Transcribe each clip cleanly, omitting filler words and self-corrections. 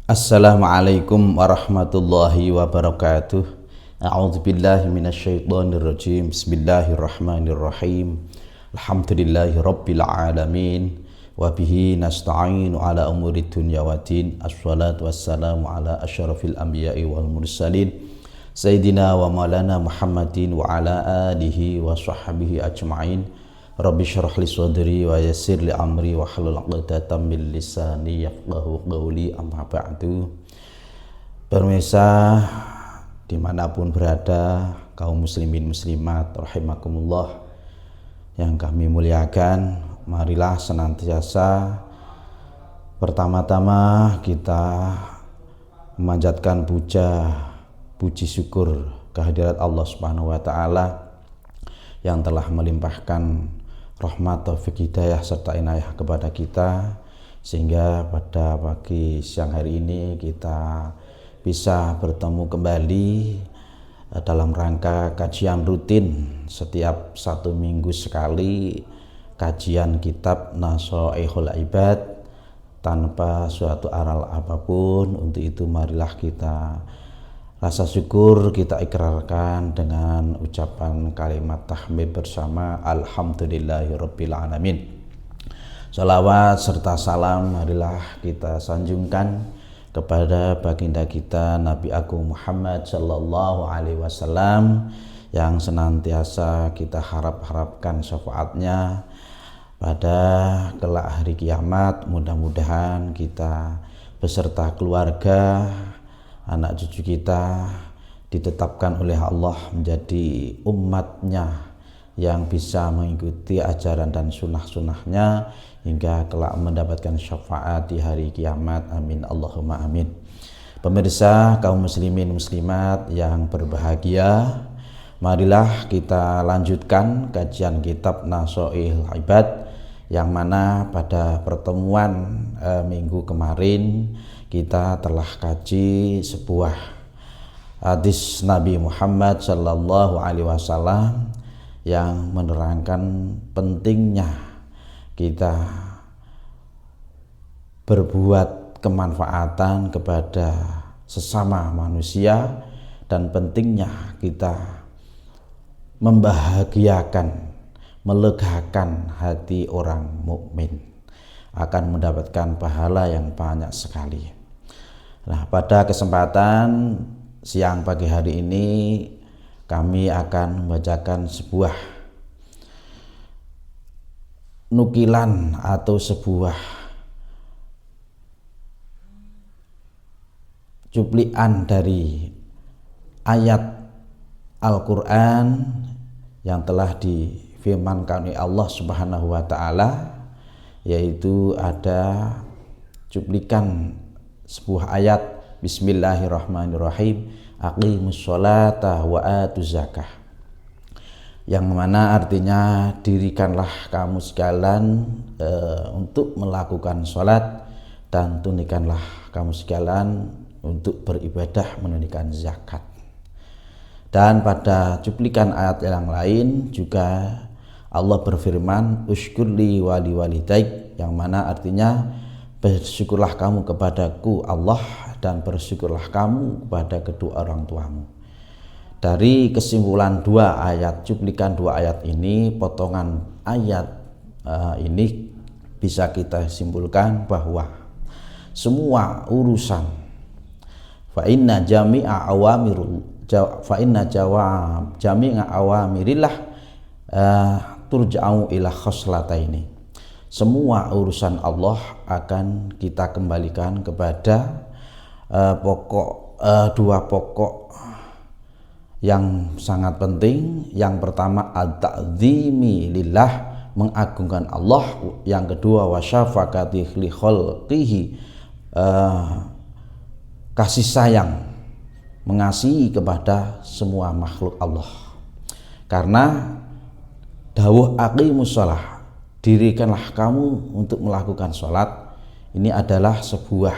Assalamualaikum warahmatullahi wabarakatuh. A'udzubillahi minasyaitonirrajim. Bismillahirrahmanirrahim. Alhamdulillahi rabbil alamin. Wa bihi nasta'inu ala umuri dunya waddin. Assalatu wassalamu ala asyrafil anbiya'i wal mursalin. Sayyidina wa maulana Muhammadin wa ala alihi wa sahbihi ajma'in. Rabbi syrah li sadri wa yassir li amri wa hlul 'uqdatam min lisani yafqahu qawli, amma ba'du. Pemirsa dimanapun berada, kaum muslimin muslimat rahimakumullah yang kami muliakan, marilah senantiasa pertama-tama kita memanjatkan puji syukur kehadirat Allah Subhanahu wa taala yang telah melimpahkan rahmat, taufik, hidayah serta inayah kepada kita, sehingga pada pagi siang hari ini kita bisa bertemu kembali dalam rangka kajian rutin setiap 1 minggu sekali, kajian kitab Nasha'ihul Ibad tanpa suatu aral apapun. Untuk itu marilah kita rasa syukur kita ikrarkan dengan ucapan kalimat tahmid bersama, alhamdulillahirabbil alamin. Shalawat serta salam marilah kita sanjungkan kepada baginda kita Nabi Agung Muhammad sallallahu alaihi wasallam yang senantiasa kita harapkan syafaatnya pada kelak hari kiamat. Mudah-mudahan kita beserta keluarga, anak cucu kita ditetapkan oleh Allah menjadi umatnya yang bisa mengikuti ajaran dan sunnah-sunnahnya hingga kelak mendapatkan syafaat di hari kiamat. Amin Allahumma amin. Pemirsa kaum muslimin muslimat yang berbahagia, marilah kita lanjutkan kajian kitab Nasha'ihul Ibad yang mana pada pertemuan minggu kemarin kita telah kaji sebuah hadis Nabi Muhammad sallallahu alaihi wasallam yang menerangkan pentingnya kita berbuat kemanfaatan kepada sesama manusia dan pentingnya kita membahagiakan, melegakan hati orang mukmin, akan mendapatkan pahala yang banyak sekali. Nah, pada kesempatan siang pagi hari ini kami akan membacakan sebuah nukilan atau sebuah cuplikan dari ayat Al-Quran yang telah difirmankan oleh Allah Subhanahu wa taala, yaitu ada cuplikan sebuah ayat, Bismillahirrahmanirrahim, aqimus sholata wa atuz zakah, yang mana artinya dirikanlah kamu sekalian untuk melakukan sholat dan tunaikanlah kamu sekalian untuk beribadah menunaikan zakat. Dan pada cuplikan ayat yang lain juga Allah berfirman, usykurli wali walidaik, yang mana artinya bersyukurlah kamu kepadaku Allah dan bersyukurlah kamu kepada kedua orang tuamu. Dari kesimpulan cuplikan dua ayat ini, potongan ayat ini bisa kita simpulkan bahwa semua urusan fa inna jami'a awamirillah turja'u ila khoslataini. Semua urusan Allah akan kita kembalikan kepada dua pokok yang sangat penting. Yang pertama at-ta'zimi lillah, mengagungkan Allah. Yang kedua wasyafaqati li khalqihi, kasih sayang, mengasihi kepada semua makhluk Allah. Karena dawuh aqimus shalah, dirikanlah kamu untuk melakukan sholat, ini adalah sebuah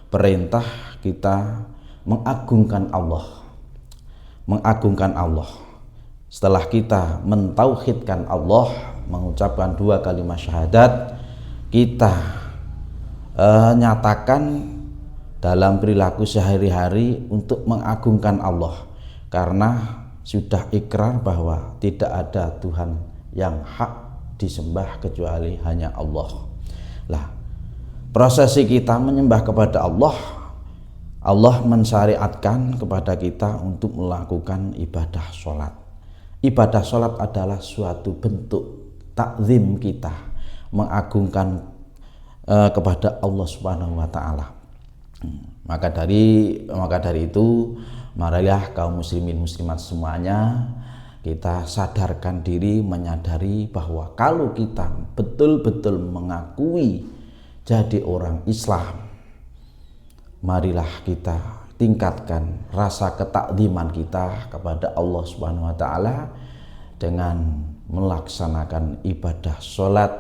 perintah kita mengagungkan Allah. Setelah kita mentauhidkan Allah, mengucapkan 2 kalimat syahadat, kita nyatakan dalam perilaku sehari-hari untuk mengagungkan Allah, karena sudah ikrar bahwa tidak ada Tuhan yang hak disembah kecuali hanya Allah. Lah, prosesi kita menyembah kepada Allah, Allah mensyariatkan kepada kita untuk melakukan ibadah sholat. Ibadah sholat adalah suatu bentuk takzim kita, mengagungkan kepada Allah Subhanahu wa Ta'ala. Maka dari itu, marilah kaum muslimin muslimat semuanya, kita sadarkan diri, menyadari bahwa kalau kita betul-betul mengakui jadi orang Islam, marilah kita tingkatkan rasa ketakziman kita kepada Allah Subhanahu wa Ta'ala dengan melaksanakan ibadah sholat,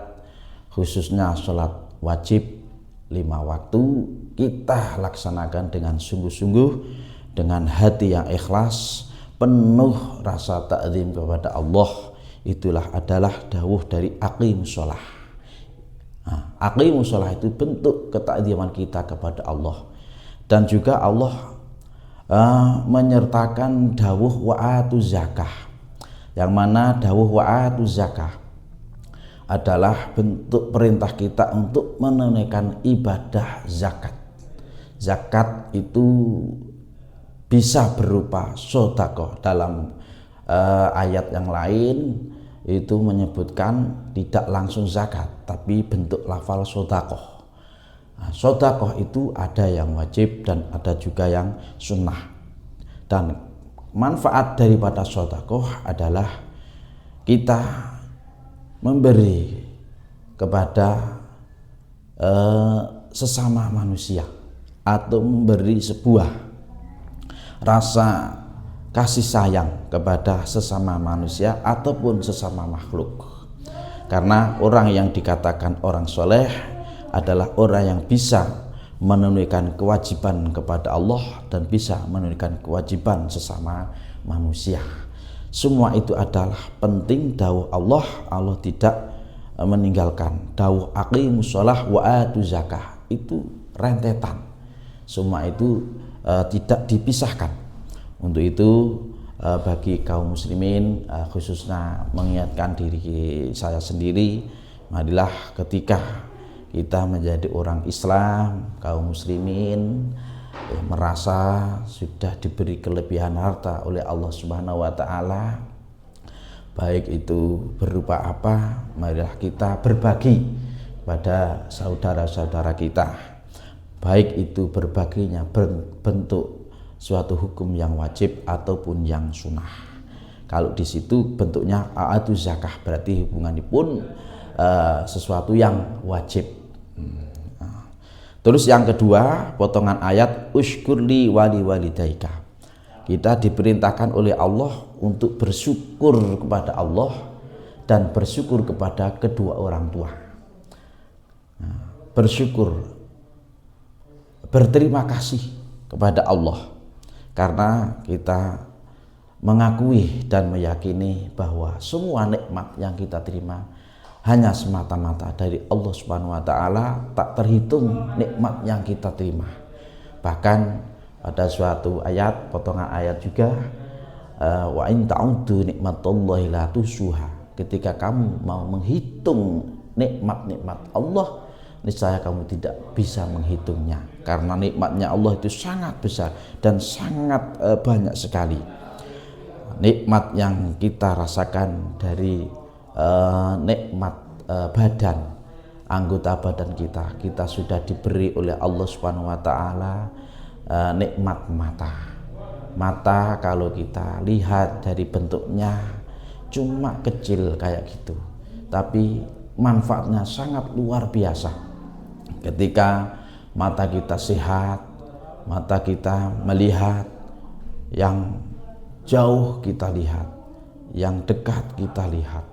khususnya sholat wajib 5 waktu. Kita laksanakan dengan sungguh-sungguh, dengan hati yang ikhlas, penuh rasa takzim kepada Allah. Itulah adalah dawuh dari aqimus sholah. Aqimus sholah itu bentuk ketakziman kita kepada Allah. Dan juga Allah menyertakan dawuh wa'atu zakah, yang mana dawuh wa'atu zakah adalah bentuk perintah kita untuk menunaikan ibadah zakat. Zakat itu bisa berupa sedekah. Dalam ayat yang lain itu menyebutkan tidak langsung zakat, tapi bentuk lafal sedekah. Sedekah itu ada yang wajib dan ada juga yang sunnah. Dan manfaat daripada sedekah adalah kita memberi kepada sesama manusia, atau memberi sebuah rasa kasih sayang kepada sesama manusia ataupun sesama makhluk. Karena orang yang dikatakan orang soleh adalah orang yang bisa menunaikan kewajiban kepada Allah dan bisa menunaikan kewajiban sesama manusia. Semua itu adalah penting dawuh Allah. Allah tidak meninggalkan dawuh aqimus shalah wa atu zakah, itu rentetan. Semua itu tidak dipisahkan. Untuk itu bagi kaum muslimin, khususnya mengingatkan diri saya sendiri, marilah ketika kita menjadi orang Islam, kaum muslimin merasa sudah diberi kelebihan harta oleh Allah Subhanahu wa Ta'ala, baik itu berupa apa, marilah kita berbagi pada saudara-saudara kita, baik itu berbaginya berbentuk suatu hukum yang wajib ataupun yang sunnah. Kalau di situ bentuknya a'atu zakah, berarti hubungannya pun sesuatu yang wajib. Terus yang kedua, potongan ayat usykurli wali walidaika. Kita diperintahkan oleh Allah untuk bersyukur kepada Allah dan bersyukur kepada kedua orang tua. Bersyukur, berterima kasih kepada Allah karena kita mengakui dan meyakini bahwa semua nikmat yang kita terima hanya semata-mata dari Allah Subhanahu wa Ta'ala, tak terhitung nikmat yang kita terima. Bahkan pada suatu ayat, potongan ayat juga, wa in ta'uddu nikmatallahi la tuhsuha. Ketika kamu mau menghitung nikmat-nikmat Allah, niscaya kamu tidak bisa menghitungnya, karena nikmatnya Allah itu sangat besar dan sangat banyak sekali. Nikmat yang kita rasakan dari nikmat badan, anggota badan kita sudah diberi oleh Allah Subhanahu wa Ta'ala nikmat mata. Kalau kita lihat dari bentuknya cuma kecil kayak gitu, tapi manfaatnya sangat luar biasa. Ketika mata kita sehat, mata kita melihat yang jauh, kita lihat yang dekat, kita lihat.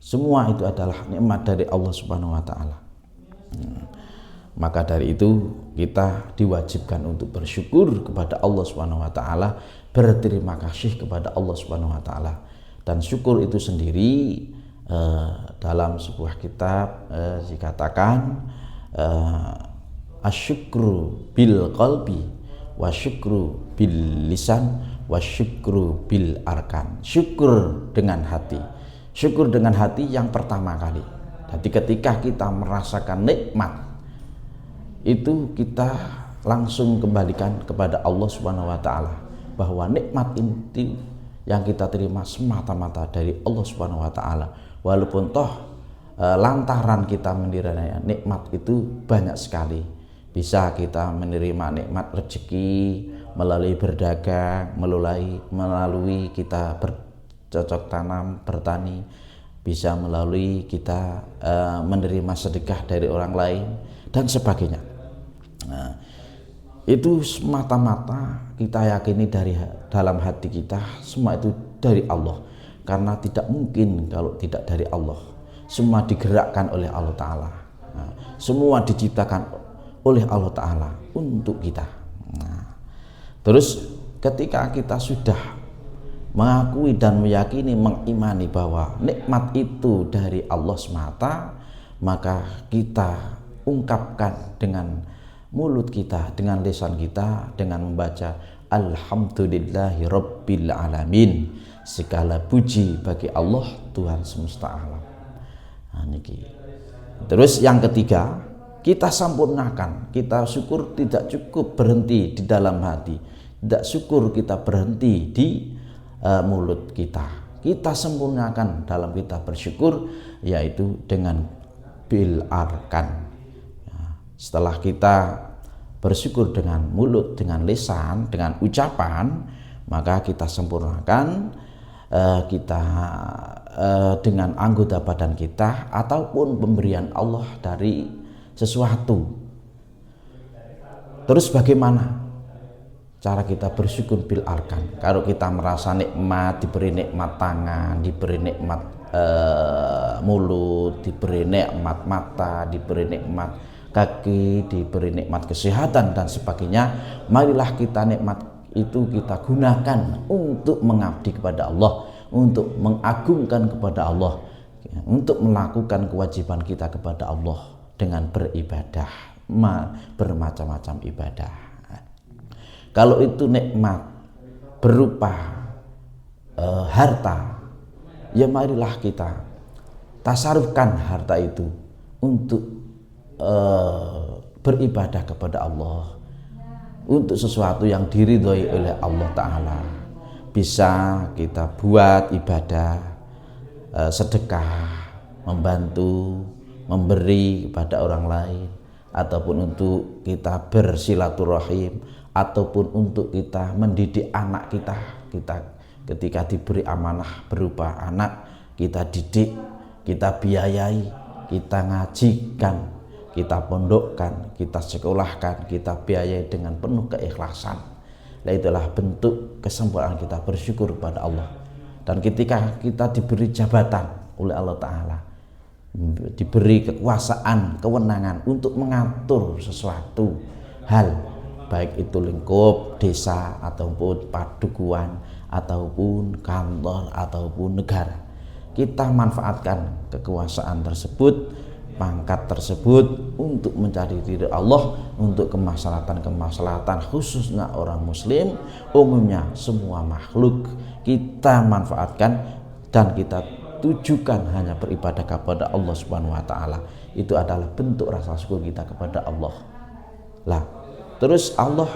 Semua itu adalah nikmat dari Allah Subhanahu wa Ta'ala. Maka dari itu kita diwajibkan untuk bersyukur kepada Allah Subhanahu wa Ta'ala, berterima kasih kepada Allah Subhanahu wa Ta'ala. Dan syukur itu sendiri dalam sebuah kitab dikatakan asyukru bil qalbi wa syukru bil lisan wa syukru bil arkan. Syukur dengan hati. Syukur dengan hati yang pertama kali. Jadi ketika kita merasakan nikmat itu kita langsung kembalikan kepada Allah Subhanahu wa taala, bahwa nikmat itu yang kita terima semata-mata dari Allah Subhanahu wa taala. Walaupun toh lantaran kita menerima nikmat itu banyak sekali. Bisa kita menerima nikmat rezeki melalui berdagang, melalui kita bercocok tanam, bertani, bisa melalui kita menerima sedekah dari orang lain dan sebagainya. Nah, itu semata-mata kita yakini dari dalam hati kita, semua itu dari Allah, karena tidak mungkin kalau tidak dari Allah. Semua digerakkan oleh Allah Ta'ala. Nah, semua diciptakan oleh Allah Ta'ala untuk kita. Nah, terus ketika kita sudah mengakui dan meyakini, mengimani bahwa nikmat itu dari Allah semata, maka kita ungkapkan dengan mulut kita, dengan lisan kita, dengan membaca Alhamdulillahi Rabbil Alamin, segala puji bagi Allah Tuhan semesta alam. Nah, niki. Terus yang ketiga, kita sempurnakan. Kita syukur tidak cukup berhenti di dalam hati, tidak syukur kita berhenti di mulut kita. Kita sempurnakan dalam kita bersyukur, yaitu dengan bil arkan. Setelah kita bersyukur dengan mulut, dengan lisan, dengan ucapan, maka kita sempurnakan kita dengan anggota badan kita ataupun pemberian Allah dari sesuatu. Terus bagaimana cara kita bersyukur bil arkan? Kalau kita merasa nikmat, diberi nikmat tangan, diberi nikmat mulut, diberi nikmat mata, diberi nikmat kaki, diberi nikmat kesehatan dan sebagainya, marilah kita nikmat itu kita gunakan untuk mengabdi kepada Allah, untuk mengagungkan kepada Allah, untuk melakukan kewajiban kita kepada Allah dengan beribadah, bermacam-macam ibadah. Kalau itu nikmat berupa harta, ya marilah kita tasarufkan harta itu untuk beribadah kepada Allah, untuk sesuatu yang diridhoi oleh Allah Ta'ala. Bisa kita buat ibadah, sedekah, membantu, memberi kepada orang lain, ataupun untuk kita bersilaturahim, ataupun untuk kita mendidik anak kita. Kita ketika diberi amanah berupa anak, kita didik, kita biayai, kita ngajikan, kita pondokkan, kita sekolahkan, kita biayai dengan penuh keikhlasan. Nah, itulah bentuk kesempurnaan kita bersyukur kepada Allah. Dan ketika kita diberi jabatan oleh Allah Ta'ala, diberi kekuasaan, kewenangan untuk mengatur sesuatu hal, baik itu lingkup desa ataupun padukuhan ataupun kantor ataupun negara, kita manfaatkan kekuasaan tersebut, pangkat tersebut untuk mencari ridha Allah, untuk kemaslahatan khususnya orang muslim, umumnya semua makhluk kita manfaatkan dan kita tujukan hanya beribadah kepada Allah Subhanahu wa taala. Itu adalah bentuk rasa syukur kita kepada Allah. Lah, terus Allah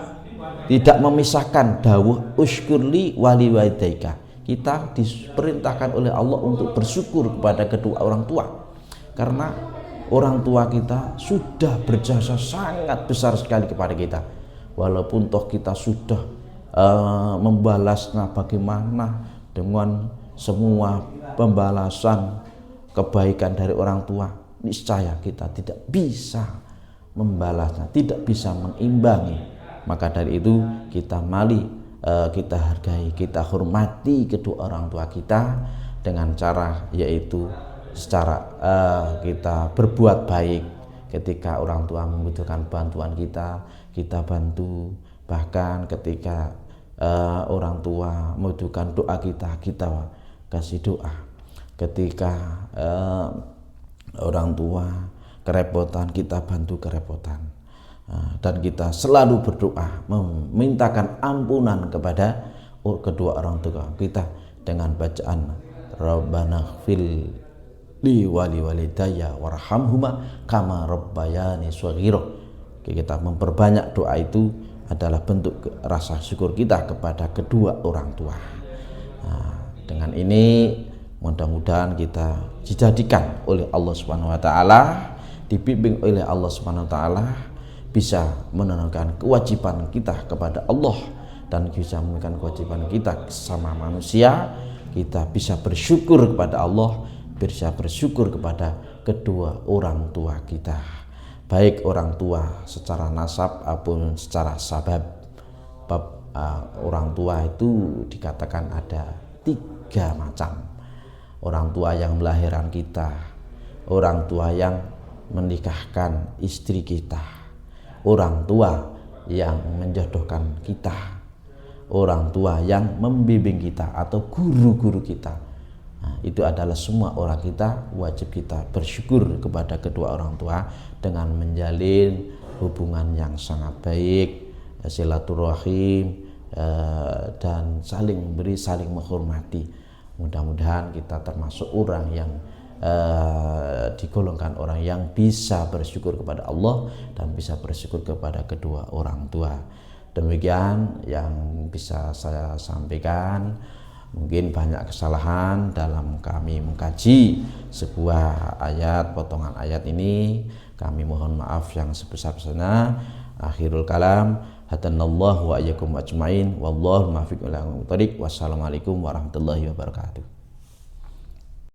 tidak memisahkan dawuh usykurli wali walidaika. Kita diperintahkan oleh Allah untuk bersyukur kepada kedua orang tua, karena orang tua kita sudah berjasa sangat besar sekali kepada kita. Walaupun toh kita sudah membalasnya bagaimana dengan semua pembalasan kebaikan dari orang tua, niscaya kita tidak bisa membalasnya, tidak bisa mengimbangi. Maka dari itu kita kita hargai, kita hormati kedua orang tua kita dengan cara yaitu secara kita berbuat baik. Ketika orang tua membutuhkan bantuan kita bantu. Bahkan ketika orang tua membutuhkan doa kita kasih doa. Ketika orang tua kerepotan, kita bantu kerepotan. dan kita selalu berdoa memintakan ampunan kepada kedua orang tua kita dengan bacaan Rabbana ighfir li wali walidayya warhamhuma kama rabbayani shaghira. Kita memperbanyak doa itu adalah bentuk rasa syukur kita kepada kedua orang tua. Dengan ini mudah-mudahan kita dijadikan oleh Allah Subhanahu wa taala, dibimbing oleh Allah Subhanahu wa taala, bisa menunaikan kewajiban kita kepada Allah dan bisa menunaikan kewajiban kita sama manusia. Kita bisa bersyukur kepada Allah, bisa bersyukur kepada kedua orang tua kita, baik orang tua secara nasab maupun secara sabab. Orang tua itu dikatakan ada 3 macam. Orang tua yang melahirkan kita, orang tua yang menikahkan istri kita, orang tua yang menjodohkan kita, orang tua yang membimbing kita atau guru-guru kita. Itu adalah semua orang kita, wajib kita bersyukur kepada kedua orang tua dengan menjalin hubungan yang sangat baik, silaturahim, dan saling memberi, saling menghormati. Mudah-mudahan kita termasuk orang yang digolongkan orang yang bisa bersyukur kepada Allah dan bisa bersyukur kepada kedua orang tua. Demikian yang bisa saya sampaikan. Mungkin banyak kesalahan dalam kami mengkaji sebuah ayat, potongan ayat ini. Kami mohon maaf yang sebesar-besarnya. Akhirul kalam, hadanallahu wa iyyakum ajmain. Wallahu muwaffiq ila aqwamit thoriq. Wassalamualaikum warahmatullahi wabarakatuh.